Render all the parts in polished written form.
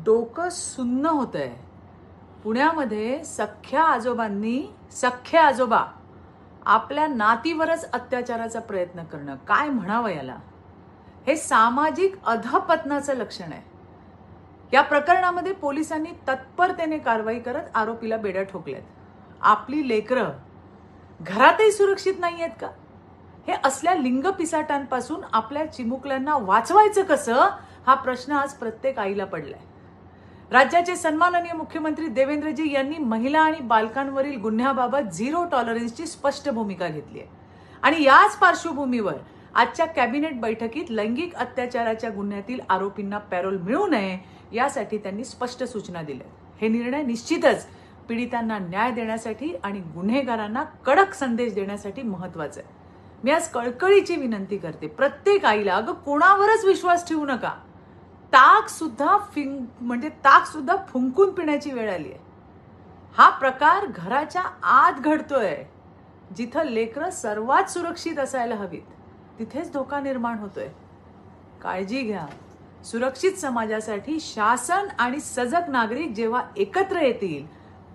डोकं सुन्न होतंय. पुण्यामध्ये सख्खे आजोबा आपल्या नातीवरच अत्याचाराचा प्रयत्न करणं, काय म्हणावं याला. हे सामाजिक अधपतनाचं लक्षण आहे. या प्रकरणामध्ये पोलिसांनी तत्परतेने कारवाई करत आरोपीला बेड्या ठोकल्यात. आपली लेकरं घरातही सुरक्षित नाहीयेत का? हे असल्या लिंग पिसाटांपासून आपल्या चिमुकल्यांना वाचवायचं कसं, हा प्रश्न आज प्रत्येक आईला पडलाय. राज्याचे सन्माननीय मुख्यमंत्री देवेंद्रजी यांनी महिला आणि बालकांवरील गुन्ह्याबाबत झिरो टॉलरन्सची स्पष्ट भूमिका घेतली आहे. आणि याच पार्श्वभूमीवर आजच्या कॅबिनेट बैठकीत लैंगिक अत्याचाराच्या गुन्ह्यातील आरोपींना पॅरोल मिळू नये यासाठी त्यांनी स्पष्ट सूचना दिल्या. हे निर्णय निश्चितच पीडितांना न्याय देण्यासाठी आणि गुन्हेगारांना कडक संदेश देण्यासाठी महत्वाचा आहे. मी आज कळकळीची विनंती करते प्रत्येक आईला, अगं कोणावरच विश्वास ठेवू नका. ताक सुद्धा फुंकून पिण्याची वेळ आली आहे. हा प्रकार घराच्या आत घडतोय. जिथं लेकरं सर्वात सुरक्षित असायला हवीत, तिथेच धोका निर्माण होतोय. काळजी घ्या. सुरक्षित समाजासाठी शासन आणि सजग नागरिक जेव्हा एकत्र येतील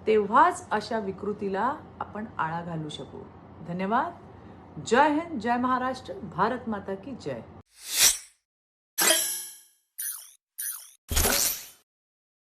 तेव्हाच अशा विकृतीला आपण आळा घालू शकू. धन्यवाद. जय हिंद, जय महाराष्ट्र, भारत माता की जय.